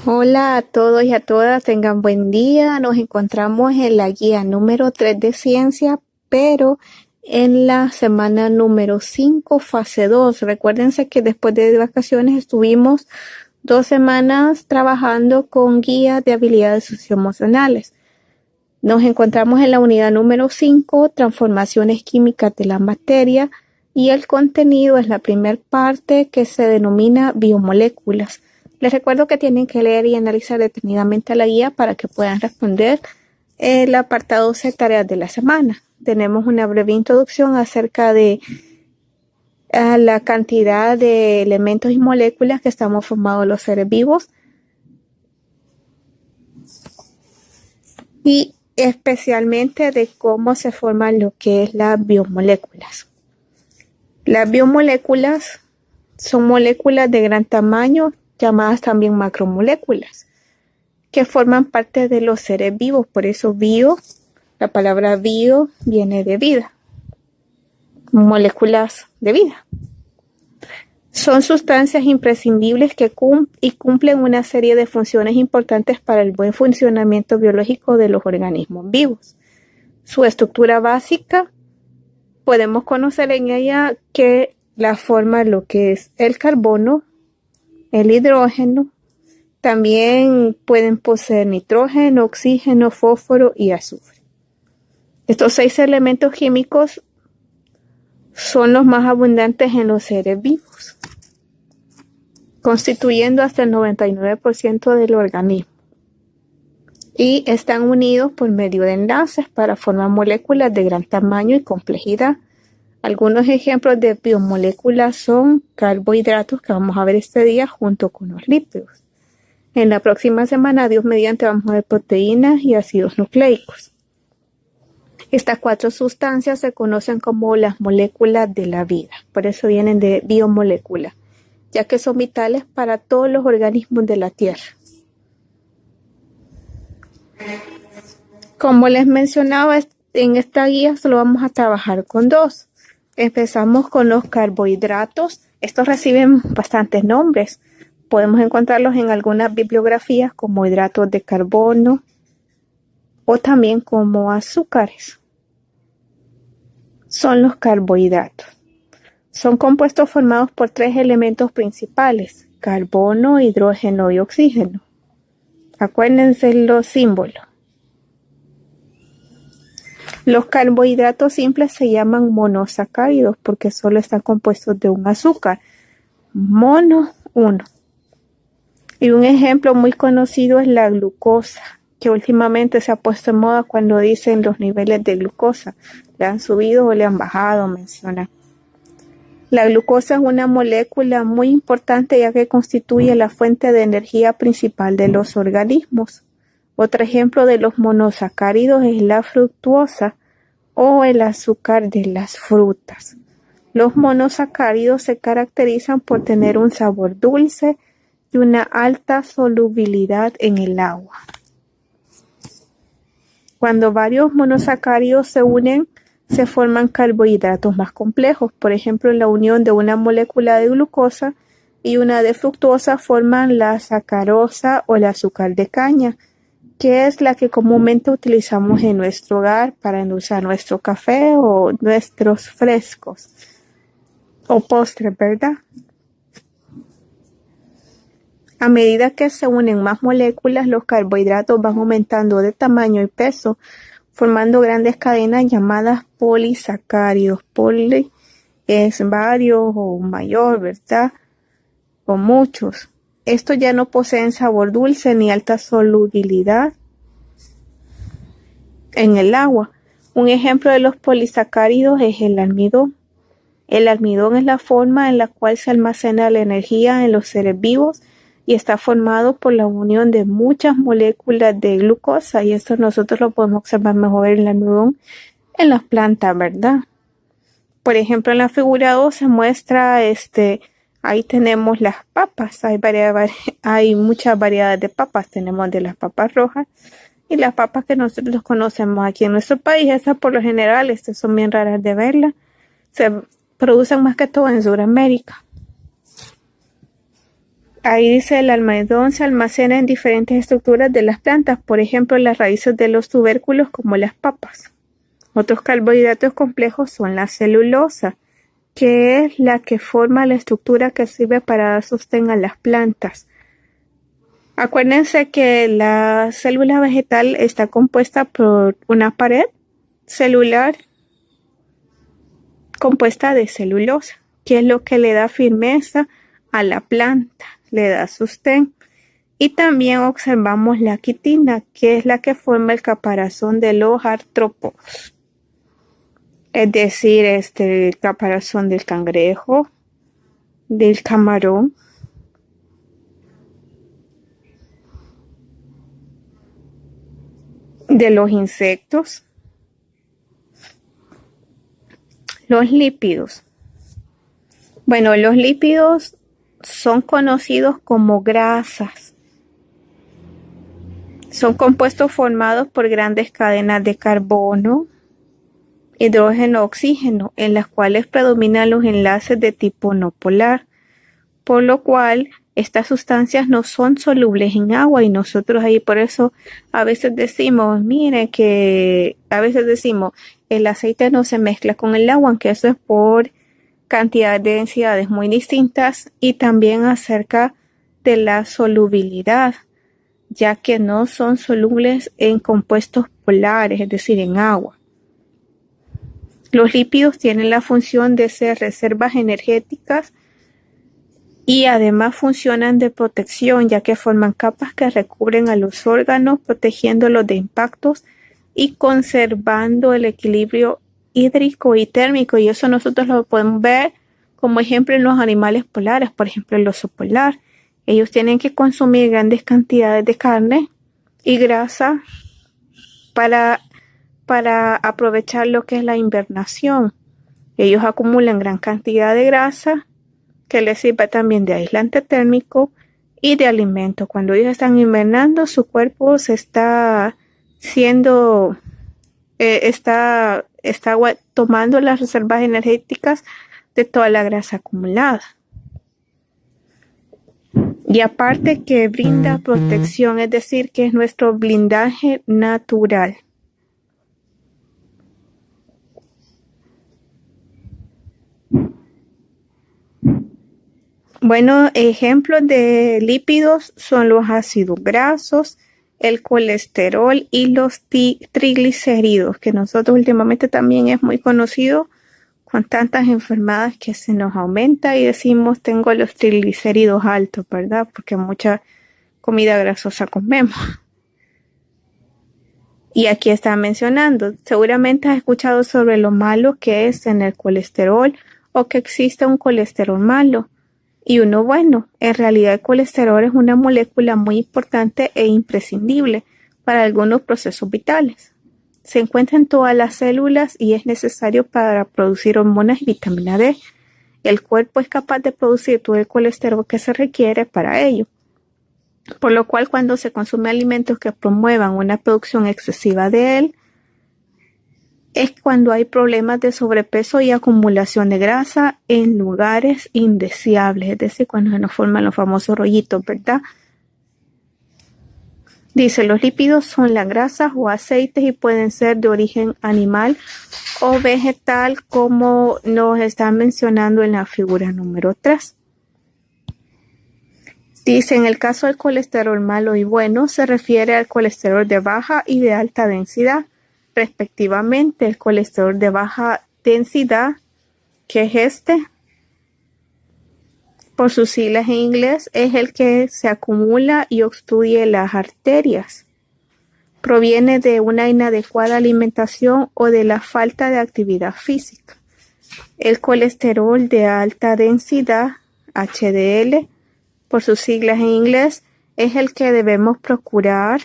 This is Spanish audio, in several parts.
Hola a todos y a todas, tengan buen día. Nos encontramos en la guía número 3 de ciencia, pero en la semana número 5, fase 2. Recuérdense que después de vacaciones estuvimos 2 semanas trabajando con guías de habilidades socioemocionales. Nos encontramos en la unidad número 5, transformaciones químicas de la materia, y el contenido es la primera parte que se denomina biomoléculas. Les recuerdo que tienen que leer y analizar detenidamente la guía para que puedan responder el apartado C, tareas de la semana. Tenemos una breve introducción acerca de la cantidad de elementos y moléculas que estamos formados los seres vivos y especialmente de cómo se forman lo que es las biomoléculas. Las biomoléculas son moléculas de gran tamaño, llamadas también macromoléculas, que forman parte de los seres vivos. Por eso la palabra bio viene de vida, moléculas de vida. Son sustancias imprescindibles que cumplen una serie de funciones importantes para el buen funcionamiento biológico de los organismos vivos. Su estructura básica, podemos conocer en ella que la forma lo que es el carbono, el hidrógeno. También pueden poseer nitrógeno, oxígeno, fósforo y azufre. Estos 6 elementos químicos son los más abundantes en los seres vivos, constituyendo hasta el 99% del organismo. Y están unidos por medio de enlaces para formar moléculas de gran tamaño y complejidad. Algunos ejemplos de biomoléculas son carbohidratos, que vamos a ver este día, junto con los lípidos. En la próxima semana, Dios mediante, vamos a ver proteínas y ácidos nucleicos. Estas 4 sustancias se conocen como las moléculas de la vida. Por eso vienen de biomolécula, ya que son vitales para todos los organismos de la Tierra. Como les mencionaba, en esta guía solo vamos a trabajar con 2. Empezamos con los carbohidratos. Estos reciben bastantes nombres. Podemos encontrarlos en algunas bibliografías como hidratos de carbono o también como azúcares. Son los carbohidratos. Son compuestos formados por 3 elementos principales: carbono, hidrógeno y oxígeno. Acuérdense los símbolos. Los carbohidratos simples se llaman monosacáridos porque solo están compuestos de un azúcar, mono 1. Y un ejemplo muy conocido es la glucosa, que últimamente se ha puesto en moda cuando dicen los niveles de glucosa. Le han subido o le han bajado, mencionan. La glucosa es una molécula muy importante ya que constituye la fuente de energía principal de los organismos. Otro ejemplo de los monosacáridos es la fructuosa o el azúcar de las frutas. Los monosacáridos se caracterizan por tener un sabor dulce y una alta solubilidad en el agua. Cuando varios monosacáridos se unen, se forman carbohidratos más complejos. Por ejemplo, la unión de una molécula de glucosa y una de fructosa forman la sacarosa o el azúcar de caña, que es la que comúnmente utilizamos en nuestro hogar para endulzar nuestro café o nuestros frescos o postres, ¿verdad? A medida que se unen más moléculas, los carbohidratos van aumentando de tamaño y peso, formando grandes cadenas llamadas polisacáridos. Poli es varios o mayor, ¿verdad? O muchos. Estos ya no poseen sabor dulce ni alta solubilidad en el agua. Un ejemplo de los polisacáridos es el almidón. El almidón es la forma en la cual se almacena la energía en los seres vivos y está formado por la unión de muchas moléculas de glucosa, y esto nosotros lo podemos observar mejor en el almidón en las plantas, ¿verdad? Por ejemplo, en la figura 2 se muestra ahí tenemos las papas. Hay muchas variedades de papas. Tenemos de las papas rojas y las papas que nosotros conocemos aquí en nuestro país. Estas por lo general son bien raras de verlas. Se producen más que todo en Sudamérica. Ahí dice el almidón se almacena en diferentes estructuras de las plantas, por ejemplo, las raíces de los tubérculos como las papas. Otros carbohidratos complejos son la celulosa, que es la que forma la estructura que sirve para dar sostén a las plantas. Acuérdense que la célula vegetal está compuesta por una pared celular compuesta de celulosa, que es lo que le da firmeza a la planta, le da sostén. Y también observamos la quitina, que es la que forma el caparazón de los artrópodos. Es decir, el caparazón del cangrejo, del camarón, de los insectos. Los lípidos. Bueno, los lípidos son conocidos como grasas. Son compuestos formados por grandes cadenas de carbono, hidrógeno, oxígeno, en las cuales predominan los enlaces de tipo no polar, por lo cual estas sustancias no son solubles en agua y nosotros ahí por eso a veces decimos, mire que a veces decimos el aceite no se mezcla con el agua, aunque eso es por cantidad de densidades muy distintas y también acerca de la solubilidad, ya que no son solubles en compuestos polares, es decir, en agua. Los lípidos tienen la función de ser reservas energéticas y además funcionan de protección, ya que forman capas que recubren a los órganos, protegiéndolos de impactos y conservando el equilibrio hídrico y térmico. Y eso nosotros lo podemos ver como ejemplo en los animales polares, por ejemplo el oso polar. Ellos tienen que consumir grandes cantidades de carne y grasa para aprovechar lo que es la hibernación. Ellos acumulan gran cantidad de grasa que les sirve también de aislante térmico y de alimento. Cuando ellos están hibernando, su cuerpo se está tomando las reservas energéticas de toda la grasa acumulada. Y aparte que brinda protección, es decir, que es nuestro blindaje natural. Bueno, ejemplos de lípidos son los ácidos grasos, el colesterol y los triglicéridos, que nosotros últimamente también es muy conocido con tantas enfermedades que se nos aumenta y decimos tengo los triglicéridos altos, ¿verdad? Porque mucha comida grasosa comemos. Y aquí está mencionando, seguramente has escuchado sobre lo malo que es en el colesterol o que existe un colesterol malo. Y uno bueno, en realidad el colesterol es una molécula muy importante e imprescindible para algunos procesos vitales. Se encuentra en todas las células y es necesario para producir hormonas y vitamina D. El cuerpo es capaz de producir todo el colesterol que se requiere para ello. Por lo cual cuando se consume alimentos que promuevan una producción excesiva de él, es cuando hay problemas de sobrepeso y acumulación de grasa en lugares indeseables, es decir, cuando se nos forman los famosos rollitos, ¿verdad? Dice, los lípidos son las grasas o aceites y pueden ser de origen animal o vegetal, como nos están mencionando en la figura número 3. Dice, en el caso del colesterol malo y bueno, se refiere al colesterol de baja y de alta densidad. Respectivamente, el colesterol de baja densidad, que es por sus siglas en inglés, es el que se acumula y obstruye las arterias. Proviene de una inadecuada alimentación o de la falta de actividad física. El colesterol de alta densidad, HDL, por sus siglas en inglés, es el que debemos procurar.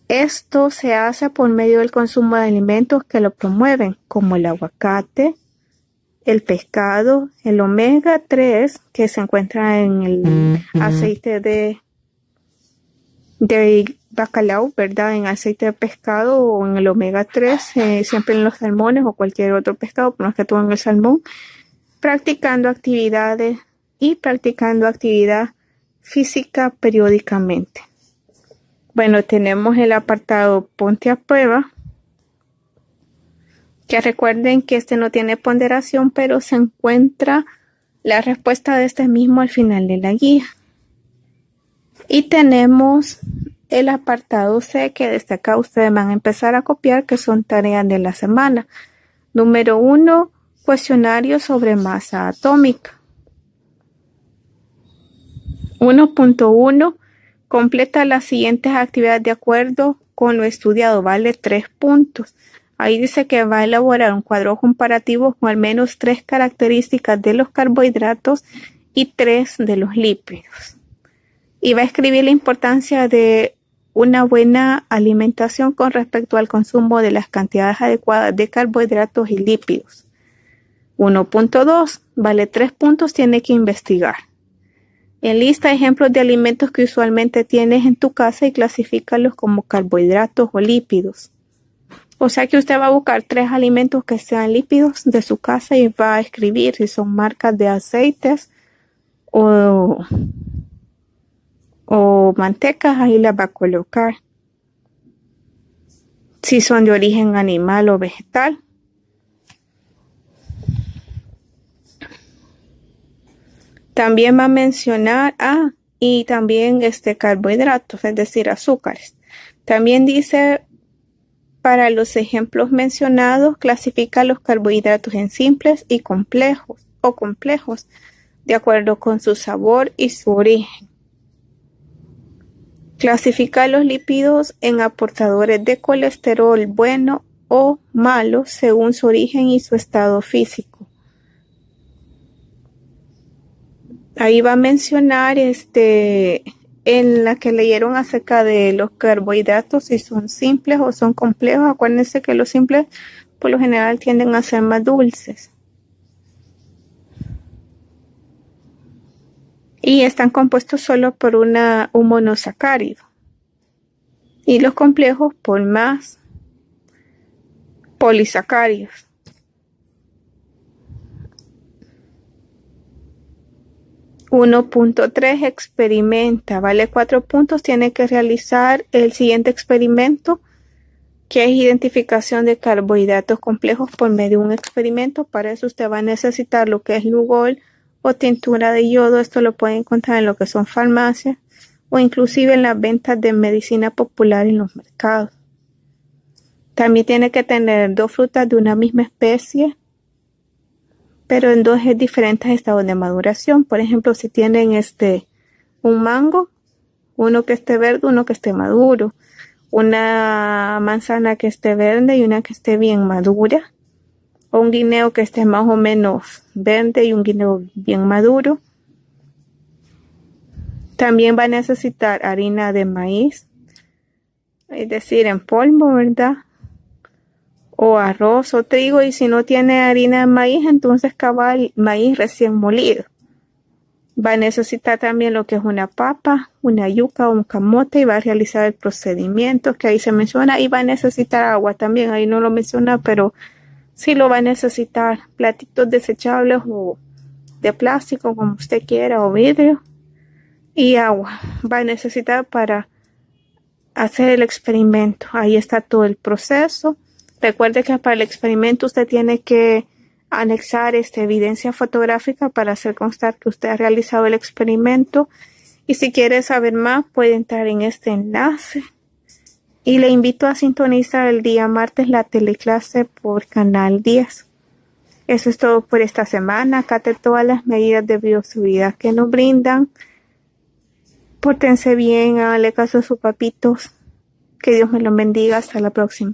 Esto se hace por medio del consumo de alimentos que lo promueven, como el aguacate, el pescado, el omega 3, que se encuentra en el aceite de bacalao, ¿verdad? En aceite de pescado o en el omega 3, siempre en los salmones o cualquier otro pescado, pero más que todo en el salmón, practicando actividad física periódicamente. Bueno, tenemos el apartado Ponte a prueba, que recuerden que este no tiene ponderación, pero se encuentra la respuesta de este mismo al final de la guía. Y tenemos el apartado C, que desde acá ustedes van a empezar a copiar, que son tareas de la semana. Número 1, cuestionario sobre masa atómica. 1.1, completa las siguientes actividades de acuerdo con lo estudiado, vale 3 puntos. Ahí dice que va a elaborar un cuadro comparativo con al menos 3 características de los carbohidratos y 3 de los lípidos. Y va a escribir la importancia de una buena alimentación con respecto al consumo de las cantidades adecuadas de carbohidratos y lípidos. 1.2, vale 3 puntos, tiene que investigar. Enlista ejemplos de alimentos que usualmente tienes en tu casa y clasifícalos como carbohidratos o lípidos. O sea que usted va a buscar 3 alimentos que sean lípidos de su casa y va a escribir si son marcas de aceites o mantecas, ahí las va a colocar. Si son de origen animal o vegetal. También va a mencionar, y también carbohidratos, es decir, azúcares. También dice, para los ejemplos mencionados, clasifica los carbohidratos en simples y complejos o complejos, de acuerdo con su sabor y su origen. Clasifica los lípidos en aportadores de colesterol bueno o malo según su origen y su estado físico. Ahí va a mencionar en la que leyeron acerca de los carbohidratos, si son simples o son complejos. Acuérdense que los simples por lo general tienden a ser más dulces. Y están compuestos solo por un monosacárido. Y los complejos por más polisacáridos. .3 experimenta, vale 4 puntos, tiene que realizar el siguiente experimento, que es identificación de carbohidratos complejos por medio de un experimento. Para eso usted va a necesitar lo que es Lugol o tintura de yodo. Esto lo puede encontrar en lo que son farmacias o inclusive en las ventas de medicina popular en los mercados. También tiene que tener 2 frutas de una misma especie, pero en 2 diferentes estados de maduración. Por ejemplo, si tienen un mango, uno que esté verde, uno que esté maduro, una manzana que esté verde y una que esté bien madura, o un guineo que esté más o menos verde y un guineo bien maduro. También va a necesitar harina de maíz, es decir, en polvo, ¿verdad? O arroz o trigo, y si no tiene harina de maíz, entonces cabal maíz recién molido. Va a necesitar también lo que es una papa, una yuca o un camote, y va a realizar el procedimiento que ahí se menciona, y va a necesitar agua también, ahí no lo menciona, pero sí lo va a necesitar. Platitos desechables o de plástico, como usted quiera, o vidrio, y agua va a necesitar para hacer el experimento. Ahí está todo el proceso. Recuerde que para el experimento usted tiene que anexar evidencia fotográfica para hacer constar que usted ha realizado el experimento. Y si quiere saber más, puede entrar en este enlace. Y le invito a sintonizar el día martes la teleclase por Canal 10. Eso es todo por esta semana. Acate todas las medidas de bioseguridad que nos brindan. Pórtense bien, háganle caso a sus papitos. Que Dios me los bendiga. Hasta la próxima.